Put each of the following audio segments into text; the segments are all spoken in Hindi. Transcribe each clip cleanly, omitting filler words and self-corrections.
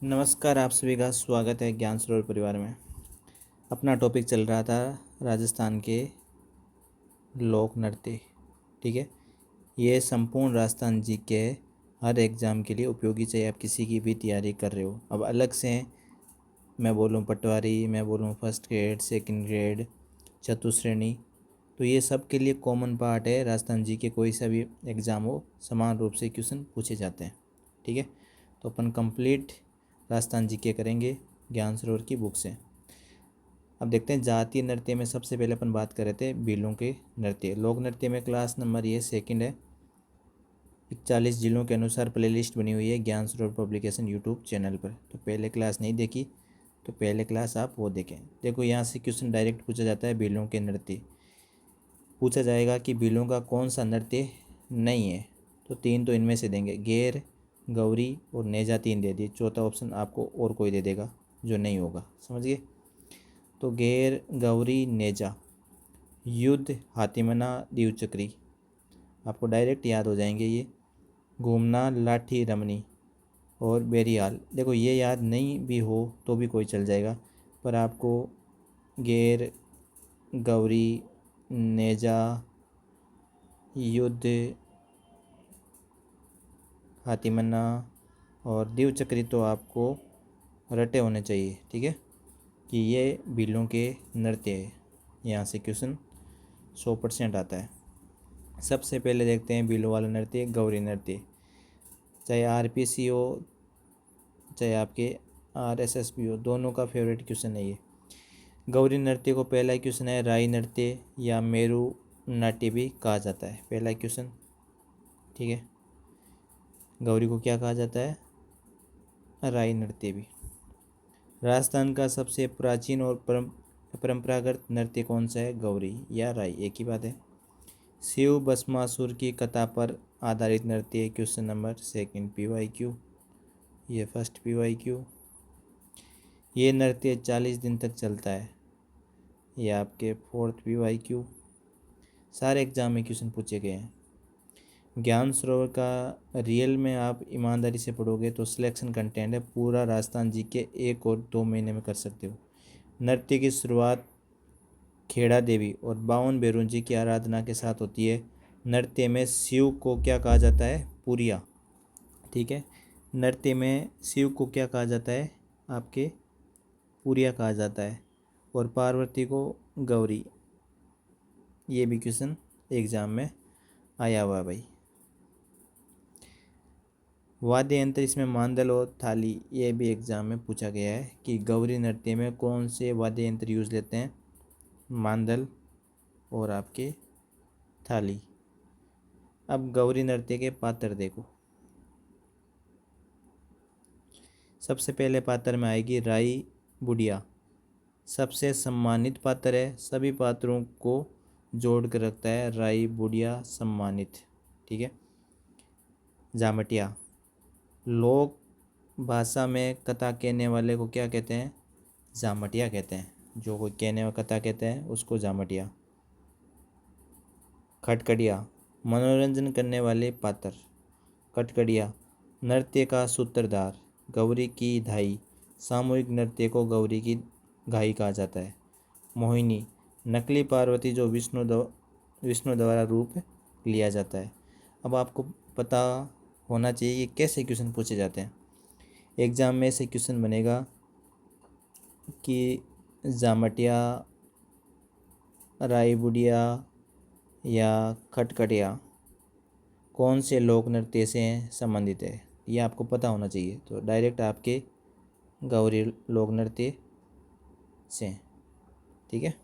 नमस्कार, आप सभी का स्वागत है ज्ञान सरोवर परिवार में। अपना टॉपिक चल रहा था राजस्थान के लोक नृत्य। ठीक है, ये संपूर्ण राजस्थान जी के हर एग्ज़ाम के लिए उपयोगी, चाहे आप किसी की भी तैयारी कर रहे हो। अब अलग से मैं बोलूँ पटवारी, मैं बोलूँ फर्स्ट ग्रेड, सेकंड ग्रेड, चतुश्रेणी, तो ये सब के लिए कॉमन पार्ट है। राजस्थान जी के कोई सा भी एग्ज़ाम हो, समान रूप से क्वेश्चन पूछे जाते हैं। ठीक है, तो अपन कंप्लीट राजस्थान जी के करेंगे ज्ञान सरोवर की बुक से। अब देखते हैं जातीय नृत्य में सबसे पहले अपन बात कर रहे थे भीलों के नृत्य। लोक नृत्य में क्लास नंबर ये सेकंड है। 41 जिलों के अनुसार प्लेलिस्ट बनी हुई है ज्ञान सरोवर पब्लिकेशन यूट्यूब चैनल पर। तो पहले क्लास नहीं देखी तो पहले क्लास आप वो देखें। देखो यहाँ से क्वेश्चन डायरेक्ट पूछा जाता है भीलों के नृत्य। पूछा जाएगा कि भीलों का कौन सा नृत्य नहीं है, तो तीन तो इनमें से देंगे, गेर, गौरी और नेजा, तीन दे दिए। चौथा ऑप्शन आपको और कोई दे देगा जो नहीं होगा, समझ गए। तो गेर, गौरी, नेजा, युद्ध, हातिमना, दीवचक्री, आपको डायरेक्ट याद हो जाएंगे ये। घूमना, लाठी, रमनी और बेरियाल। देखो ये याद नहीं भी हो तो भी कोई चल जाएगा, पर आपको गेर, गौरी, नेजा, युद्ध, हातिमना और दीवचक्री तो आपको रटे होने चाहिए। ठीक है, कि ये भीलों के नृत्य है। यहाँ से क्वेश्चन 100% आता है। सबसे पहले देखते हैं भीलों वाला नृत्य, गौरी नृत्य। चाहे आरपीसी हो, चाहे आपके आरएसएस भी हो, दोनों का फेवरेट क्वेश्चन है ये। गौरी नृत्य को पहला क्वेश्चन है राई नृत्य या मेरू नाट्य भी कहा जाता है। पहला क्वेश्चन, ठीक है, गौरी को क्या कहा जाता है? राई नृत्य भी। राजस्थान का सबसे प्राचीन और परंपरागत नृत्य कौन सा है? गौरी या राई, एक ही बात है। शिव भस्मासुर की कथा पर आधारित नृत्य, क्वेश्चन नंबर सेकंड PYQ, ये फर्स्ट PYQ। ये नृत्य 40 दिन तक चलता है, ये आपके फोर्थ PYQ। सारे एग्जाम में क्वेश्चन पूछे गए हैं। ज्ञान सरोवर का रियल में आप ईमानदारी से पढ़ोगे तो सिलेक्शन कंटेंट है, पूरा राजस्थान जी के 1 और 2 महीने में कर सकते हो। नृत्य की शुरुआत खेड़ा देवी और 52 भैरव जी की आराधना के साथ होती है। नृत्य में शिव को क्या कहा जाता है? पुरिया। ठीक है, नृत्य में शिव को क्या कहा जाता है? आपके पुरिया कहा जाता है, और पार्वती को गौरी। ये भी क्वेश्चन एग्जाम में आया हुआ है भाई। वाद्य यंत्र, इसमें मांदल और थाली, ये भी एग्जाम में पूछा गया है कि गौरी नृत्य में कौन से वाद्य यंत्र यूज़ लेते हैं? मांदल और आपके थाली। अब गौरी नृत्य के पात्र देखो। सबसे पहले पात्र में आएगी राई बुढ़िया, सबसे सम्मानित पात्र है, सभी पात्रों को जोड़ कर रखता है राई बुढ़िया सम्मानित। ठीक है। जामटिया, लोक भाषा में कथा कहने वाले को क्या कहते हैं? जामटिया कहते हैं। जो कोई कहने वाला कथा कहते हैं उसको जामटिया। खटखड़िया, मनोरंजन करने वाले पात्र। खटखड़िया, नृत्य का सूत्रधार। गौरी की धाई, सामूहिक नृत्य को गौरी की घाई कहा जाता है। मोहिनी, नकली पार्वती जो विष्णु द्वारा रूप लिया जाता है। अब आपको पता होना चाहिए कि कैसे क्वेश्चन पूछे जाते हैं। एग्जाम में से क्वेश्चन बनेगा कि जामटिया, राई बुढ़िया या खटखटिया कौन से लोक नृत्य से संबंधित है, ये आपको पता होना चाहिए। तो डायरेक्ट आपके गौरी लोक नृत्य से। ठीक है।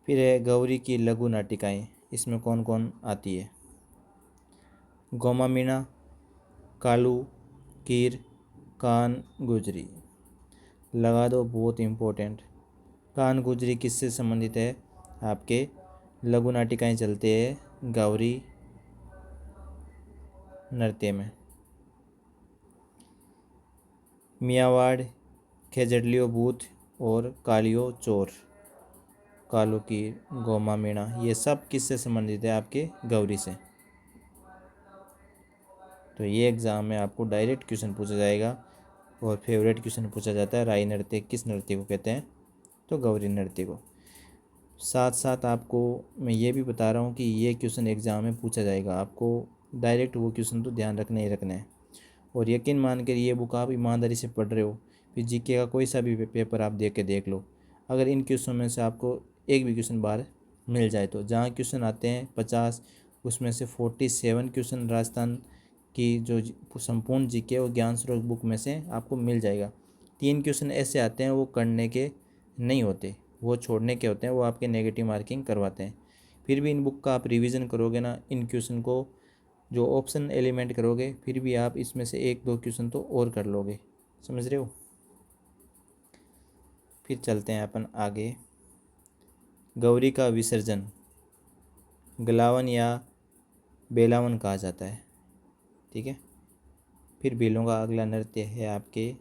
फिर है गौरी की लघु नाटिकाएँ, इसमें कौन कौन आती है? गोमा मीणा, कालू, कीर, कान गुजरी। लगा दो, बहुत इम्पोर्टेंट। कान गुजरी किससे संबंधित है? आपके लघु नाटिकाएँ चलते हैं गौरी नृत्य में। मियावाड़, खेजड़लियो भूत और कालियो चोर, कालू की, गोमा मीणा, ये सब किससे संबंधित है? आपके गौरी से। तो ये एग्ज़ाम में आपको डायरेक्ट क्वेश्चन पूछा जाएगा। और फेवरेट क्वेश्चन पूछा जाता है, राई नृत्य किस नृत्य को कहते हैं? तो गौरी नृत्य को। साथ साथ आपको मैं ये भी बता रहा हूँ कि ये क्वेश्चन एग्ज़ाम में पूछा जाएगा, आपको डायरेक्ट वो क्वेश्चन तो ध्यान रखना ही रखना है। और यकीन मान कर ये बुक आप ईमानदारी से पढ़ रहे हो, फिर जीके का कोई सा भी पेपर आप देख लो, अगर इन क्वेश्चन में से आपको एक भी क्वेश्चन बाहर मिल जाए, तो जहाँ क्वेश्चन आते हैं 50, उसमें से 47 क्वेश्चन राजस्थान की जो संपूर्ण जीके और ज्ञान स्रोत बुक में से आपको मिल जाएगा। 3 क्वेश्चन ऐसे आते हैं वो करने के नहीं होते, वो छोड़ने के होते हैं, वो आपके नेगेटिव मार्किंग करवाते हैं। फिर भी इन बुक का आप रिवीजन करोगे ना, इन क्वेश्चन को जो ऑप्शन एलिमेंट करोगे, फिर भी आप इसमें से 1-2 क्वेश्चन तो और कर लोगे। समझ रहे हो? फिर चलते हैं अपन आगे। गौरी का विसर्जन गलावन या बेलावन कहा जाता है। ठीक है। फिर बेलों का अगला नृत्य है आपके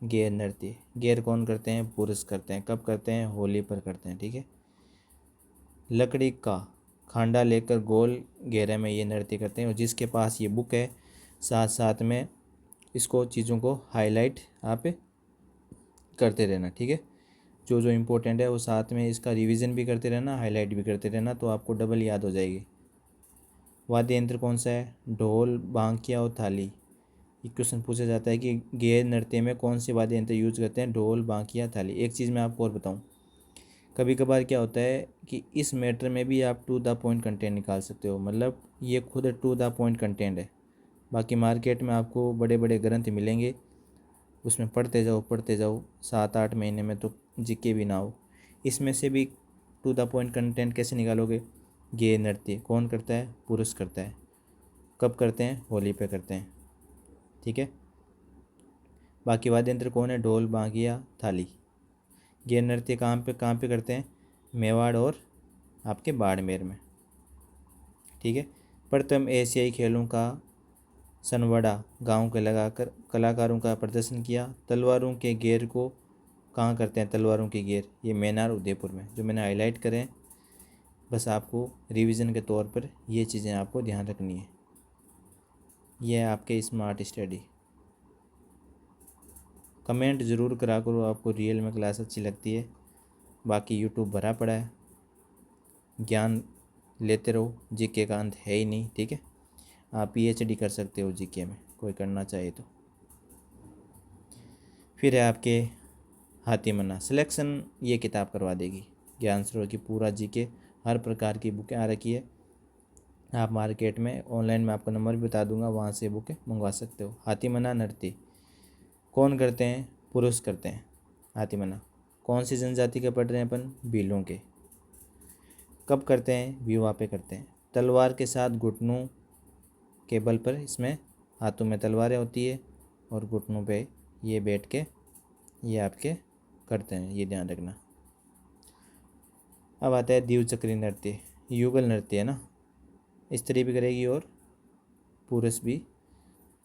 गेर नृत्य। गेर कौन करते हैं? पुरुष करते हैं। कब करते हैं? होली पर करते हैं। ठीक है। लकड़ी का खांडा लेकर गोल घेरे में ये नृत्य करते हैं, और जिसके पास ये बुक है साथ साथ में इसको चीज़ों को हाईलाइट आप करते रहना। ठीक है। जो जो इम्पोर्टेंट है वो साथ में इसका रिवीजन भी करते रहना, हाईलाइट भी करते रहना, तो आपको डबल याद हो जाएगी। वाद्य यंत्र कौन सा है? ढोल, बांकिया और थाली। ये क्वेश्चन पूछा जाता है कि गेर नृत्य में कौन से वाद्य यंत्र यूज करते हैं? ढोल, बांकिया, थाली। एक चीज़ मैं आपको और बताऊँ, कभी कभार क्या होता है कि इस मैटर में भी आप टू द पॉइंट कंटेंट निकाल सकते हो, मतलब ये खुद टू द पॉइंट कंटेंट है। बाकी मार्केट में आपको बड़े बड़े ग्रंथ मिलेंगे, उसमें पढ़ते जाओ 7-8 महीने में तो जीके भी ना हो। इसमें से भी टू द पॉइंट कंटेंट कैसे निकालोगे? गेर नृत्य कौन करता है? पुरुष करता है। कब करते हैं? होली पे करते हैं। ठीक है। बाकी वाद्य यंत्र कौन है? ढोल, बांकिया, थाली। गेर नृत्य कहाँ पे करते हैं? मेवाड़ और आपके बाड़मेर में। ठीक है। प्रथम एशियाई खेलों का सनवड़ा गांव के लगाकर कलाकारों का प्रदर्शन किया। तलवारों के गेर को कहाँ करते हैं? तलवारों के गेर ये मैनार उदयपुर में, जो मैंने हाईलाइट करें। बस आपको रिवीजन के तौर पर ये चीज़ें आपको ध्यान रखनी है। यह है आपके स्मार्ट स्टडी। कमेंट ज़रूर करा करो आपको रियल में क्लास अच्छी लगती है। बाकी यूट्यूब भरा पड़ा है, ज्ञान लेते रहो, जीके का अंत है ही नहीं। ठीक है। आप पीएचडी कर सकते हो जीके में, कोई करना चाहे तो। फिर है आपके हाथीमन्ना सिलेक्शन, ये किताब करवा देगी। ज्ञान स्रोत की पूरा जीके हर प्रकार की बुकें आ रखी है। आप मार्केट में ऑनलाइन में आपको नंबर भी बता दूंगा, वहाँ से बुकें मंगवा सकते हो। हाथीमन्ना नृत्य कौन करते हैं? पुरुष करते हैं। हाथीमन्ना कौन सी जनजाति के पढ़ रहे हैं अपन? भीलों के। कब करते हैं? विवाह पे करते हैं। तलवार के साथ घुटनों के बल पर, इसमें हाथों में तलवारें होती है और घुटनों पे ये बैठ के ये आपके करते हैं, ये ध्यान रखना। अब आता है द्विचक्री नृत्य। युगल नृत्य है ना, स्त्री भी करेगी और पुरुष भी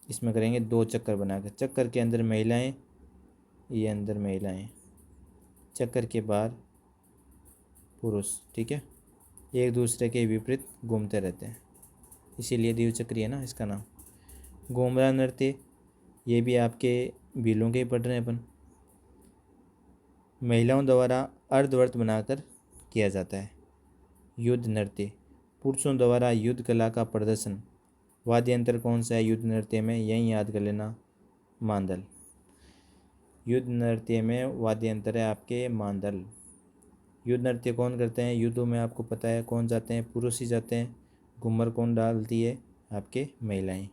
इसमें करेंगे। 2 चक्कर बनाकर, चक्कर के अंदर महिलाएं, ये अंदर महिलाएं, चक्कर के बाहर पुरुष। ठीक है। एक दूसरे के विपरीत घूमते रहते हैं, इसीलिए द्विचक्री है ना इसका नाम। घूमरा नृत्य ये भी आपके भीलों के ही पढ़ रहे हैं अपन। महिलाओं द्वारा अर्धव्रत बनाकर किया जाता है। युद्ध नृत्य पुरुषों द्वारा युद्ध कला का प्रदर्शन। वाद्य यंत्र कौन सा है युद्ध नृत्य में? यही याद कर लेना, मांदल। युद्ध नृत्य में वाद्य यंत्र है आपके मांदल। युद्ध नृत्य कौन करते हैं? युद्धों में आपको पता है कौन जाते हैं? पुरुष ही जाते हैं। घूमर कौन डालती है? आपके महिलाएं।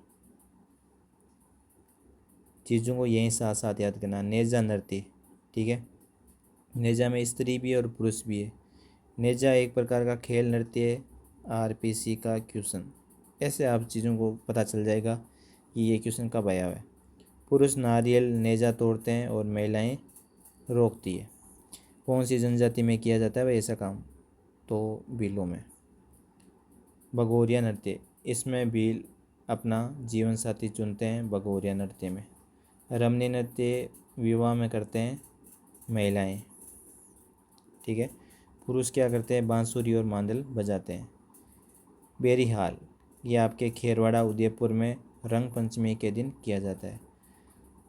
चीज़ों को यहीं साथ साथ याद करना। नेजा नृत्य। ठीक है। नेजा में स्त्री भी और पुरुष भी है। नेजा एक प्रकार का खेल नृत्य है। आरपीसी का क्वेश्चन, ऐसे आप चीज़ों को पता चल जाएगा कि ये क्वेश्चन कब आया हुआ है। पुरुष नारियल नेजा तोड़ते हैं और महिलाएं रोकती है। कौन सी जनजाति में किया जाता है भाई ऐसा काम? तो भीलों में। भगोरिया नृत्य, इसमें भील अपना जीवन साथी चुनते हैं भगोरिया नृत्य में। रमणी नृत्य विवाह में करते हैं महिलाएं। ठीक है। पुरुष क्या करते हैं? बांसुरी और मांदल बजाते हैं। बेरीहाल ये आपके खेरवाड़ा उदयपुर में रंग पंचमी के दिन किया जाता है।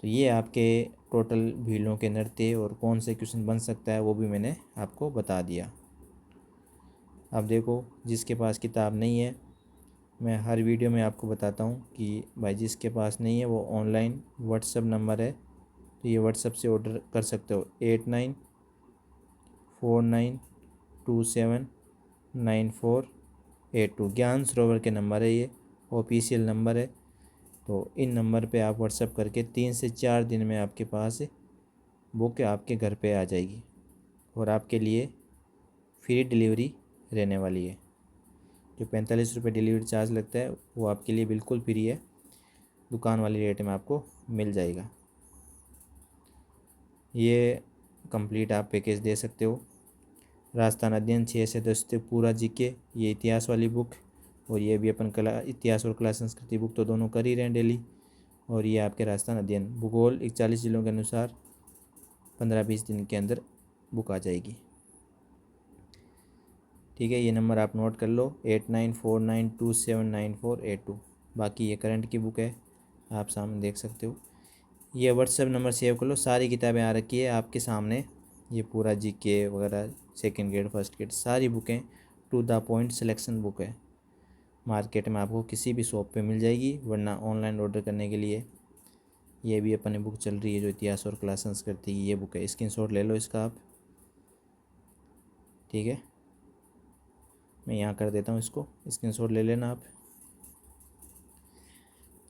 तो ये आपके टोटल भीलों के नृत्य और कौन से क्वेश्चन बन सकता है वो भी मैंने आपको बता दिया। अब देखो, जिसके पास किताब नहीं है, मैं हर वीडियो में आपको बताता हूँ कि भाई जिसके पास नहीं है वो ऑनलाइन व्हाट्सएप नंबर है, तो ये व्हाट्सएप से ऑर्डर कर सकते हो 8949279482। ज्ञान सरोवर के नंबर है, ये ऑफिशियल नंबर है। तो इन नंबर पे आप व्हाट्सएप करके 3 से 4 दिन में आपके पास बुक आपके घर पे आ जाएगी और आपके लिए फ्री डिलीवरी रहने वाली है। जो 45 रुपये डिलीवरी चार्ज लगता है वो आपके लिए बिल्कुल फ्री है, दुकान वाली रेट में आपको मिल जाएगा। ये कंप्लीट आप पैकेज दे सकते हो। राजस्थान अध्ययन 6 से 10 तक पूरा जीके, ये इतिहास वाली बुक, और ये भी अपन कला इतिहास और कला संस्कृति बुक तो दोनों कर ही रहे हैं डेली। और ये आपके राजस्थान अध्ययन भूगोल 41 जिलों के अनुसार 15-20 दिन के अंदर बुक आ जाएगी। ठीक है, ये नंबर आप नोट कर लो 8949279482। बाकी ये करंट की बुक है, आप सामने देख सकते हो। ये व्हाट्सएप नंबर सेव कर लो, सारी किताबें आ रखी है आपके सामने। ये पूरा जीके वगैरह सेकंड ग्रेड फर्स्ट ग्रेड सारी बुकें to the point selection book है। मार्केट में आपको किसी भी शॉप पे मिल जाएगी, वरना ऑनलाइन ऑर्डर करने के लिए ये भी अपनी बुक चल रही है जो इतिहास और कला संस्कृति की ये बुक है। स्क्रीनशॉट ले लो इसका आप। ठीक है, मैं यहाँ कर देता हूँ, इसको स्क्रीनशॉट ले लेना आप।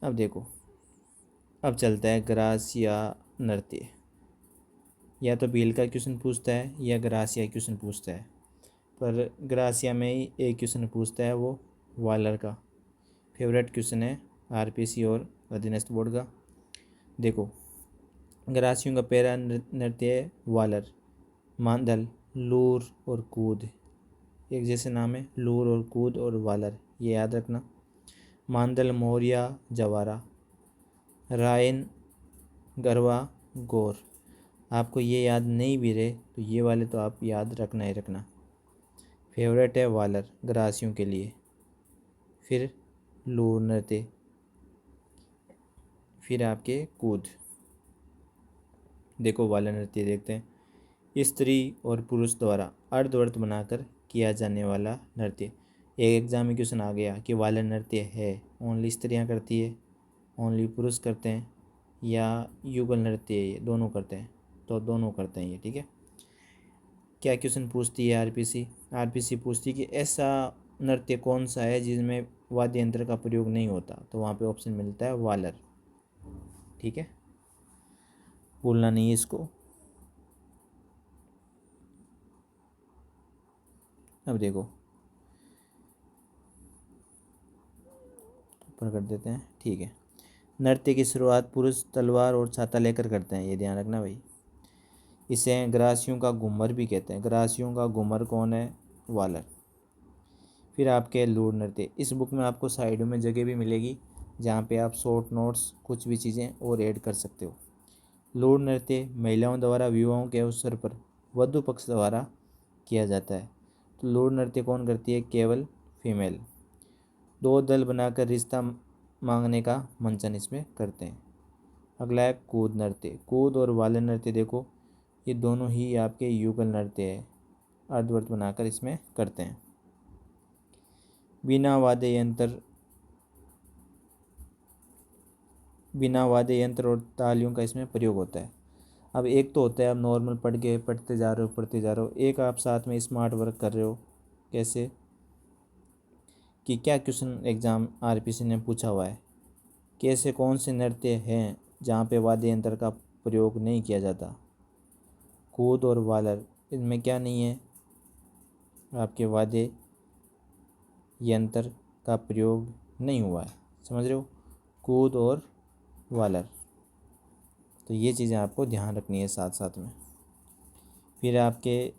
अब देखो, अब चलता है ग्रासिया नृत्य। या तो भील का क्वेश्चन पूछता है या ग्रासिया क्वेश्चन पूछता है, पर ग्रासिया में ही एक क्वेश्चन पूछता है वो वालर का। फेवरेट क्वेश्चन है आरपीसी और अधीनस्थ बोर्ड का। देखो, ग्रासियों का पहला नृत्य है वालर। मांदल, लूर और कूद, एक जैसे नाम है, लूर और कूद और वालर, ये याद रखना। मांदल, मोरिया, जवारा, रायन, गरवा, गौर। आपको ये याद नहीं भी रहे तो ये वाले तो आप याद रखना ही रखना। फेवरेट है वालर ग्रासियों के लिए, फिर लूर नृत्य, फिर आपके कूद। देखो वालर नृत्य देखते हैं। स्त्री और पुरुष द्वारा अर्धव्रत बनाकर किया जाने वाला नृत्य। एक एग्जाम में क्वेश्चन आ गया कि वालर नृत्य है ओनली स्त्रियां करती है, ओनली पुरुष करते हैं, या युगल नृत्य है ये दोनों करते हैं, तो दोनों करते हैं ये। ठीक है, क्या क्वेश्चन पूछती है आरपीसी पूछती है कि ऐसा नृत्य कौन सा है जिसमें वाद्य यंत्र का प्रयोग नहीं होता, तो वहाँ पे ऑप्शन मिलता है वालर। ठीक है, भूलना नहीं है इसको। अब देखो, ऊपर कर देते हैं। ठीक है, नृत्य की शुरुआत पुरुष तलवार और छाता लेकर करते हैं, ये ध्यान रखना भाई। इसे ग्रासियों का घूमर भी कहते हैं। ग्रासियों का घूमर कौन है? वालर। फिर आपके लूर नृत्य। इस बुक में आपको साइडों में जगह भी मिलेगी जहाँ पे आप शॉर्ट नोट्स कुछ भी चीज़ें और ऐड कर सकते हो। लूर नृत्य महिलाओं द्वारा विवाहों के अवसर पर वधु पक्ष द्वारा किया जाता है। तो लूर नृत्य कौन करती है? केवल फीमेल। दो दल बनाकर रिश्ता मांगने का मंचन इसमें करते हैं। अगला है कूद नृत्य। कूद और वालर नृत्य देखो, ये दोनों ही आपके युगल नृत्य है, अर्धव्रत बनाकर इसमें करते हैं। बिना वाद्य यंत्र और तालियों का इसमें प्रयोग होता है। अब एक तो होता है आप नॉर्मल पढ़ते जा रहे हो, एक आप साथ में स्मार्ट वर्क कर रहे हो। कैसे कि क्या क्वेश्चन एग्जाम आरपीसी ने पूछा हुआ है, कैसे कौन से नृत्य हैं जहाँ पे वाद्य यंत्र का प्रयोग नहीं किया जाता। कूद और वालर, इनमें क्या नहीं है? आपके वाद्य यंत्र का प्रयोग नहीं हुआ है, समझ रहे हो? कूद और वालर, तो ये चीज़ें आपको ध्यान रखनी है साथ साथ में। फिर आपके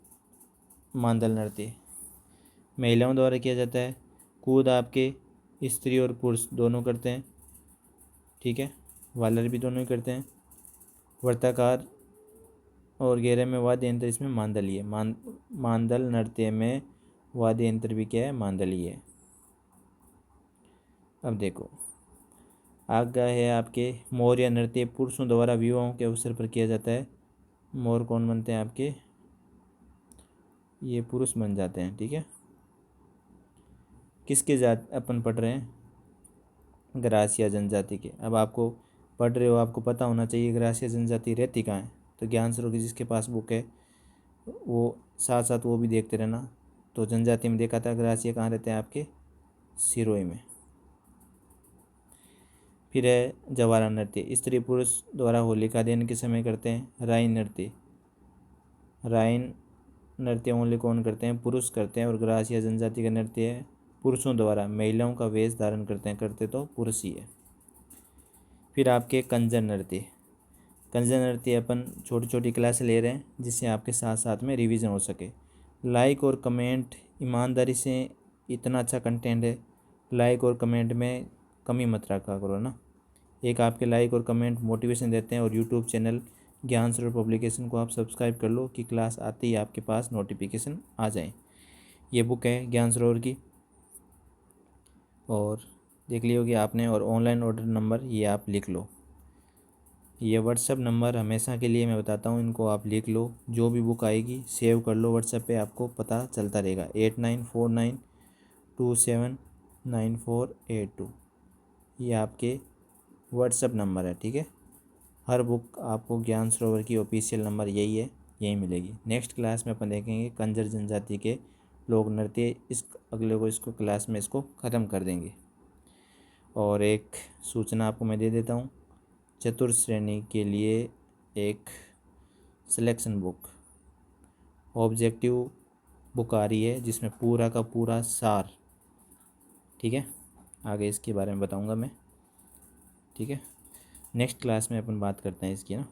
मांदल नृत्य महिलाओं द्वारा किया जाता है। कूद आपके स्त्री और पुरुष दोनों करते हैं। ठीक है, वालर भी दोनों ही करते हैं। वर्ताकार और घेरे में वाद्य यंत्र इसमें मांदल ही है। मांदल नृत्य में वाद्य यंत्र भी क्या है? मांदल ही है। अब देखो आगे है आपके मोर या नृत्य पुरुषों द्वारा विवाहों के अवसर पर किया जाता है। मोर कौन बनते हैं आपके, ये पुरुष बन जाते हैं, ठीक है। किसके जात अपन पढ़ रहे हैं, ग्रासिया जनजाति के। अब आपको पढ़ रहे हो, आपको पता होना चाहिए ग्रासिया जनजाति रहती कहाँ है। तो ज्ञान सरोवर की जिसके पास बुक है वो साथ साथ वो भी देखते रहना। तो जनजाति में देखा था ग्रासिया कहाँ रहते हैं आपके, सिरोही में। फिर है जवारा नृत्य, स्त्री पुरुष द्वारा होलिका दहन के समय करते हैं। राइन नृत्य, राइन नृत्य ओनली कौन करते हैं, पुरुष करते हैं। और ग्रासिया जनजाति का नृत्य है पुरुषों द्वारा, महिलाओं का वेश धारण करते हैं, करते तो पुरुष ही है। फिर आपके कंजर नृत्य, कंजर नृत्य अपन छोटी छोटी क्लास ले रहे हैं जिससे आपके साथ साथ में रिवीजन हो सके। लाइक और कमेंट ईमानदारी से, इतना अच्छा कंटेंट है, लाइक और कमेंट में कमी मत रखा करो ना। एक आपके लाइक और कमेंट मोटिवेशन देते हैं। और यूट्यूब चैनल ज्ञान सरोवर पब्लिकेशन को आप सब्सक्राइब कर लो कि क्लास आते ही आपके पास नोटिफिकेशन आ जाए। ये बुक है ज्ञान सरोवर की, और देख ली होगी आपने। और ऑनलाइन ऑर्डर नंबर ये आप लिख लो, ये व्हाट्सअप नंबर हमेशा के लिए मैं बताता हूँ, इनको आप लिख लो। जो भी बुक आएगी सेव कर लो व्हाट्सएप पे, आपको पता चलता रहेगा। 8949279482 ये आपके व्हाट्सअप नंबर है, ठीक है। हर बुक आपको ज्ञान सरोवर की ऑफिशियल नंबर यही है, यही मिलेगी। नेक्स्ट क्लास में अपन देखेंगे कंजर जनजाति के लोक नृत्य। इस अगले को इसको क्लास में इसको ख़त्म कर देंगे। और एक सूचना आपको मैं दे देता हूँ, चतुर्थ श्रेणी के लिए एक सिलेक्शन बुक ऑब्जेक्टिव बुक आ रही है जिसमें पूरा का पूरा सार, ठीक है। आगे इसके बारे में बताऊंगा मैं, ठीक है। नेक्स्ट क्लास में अपन बात करते हैं इसकी ना।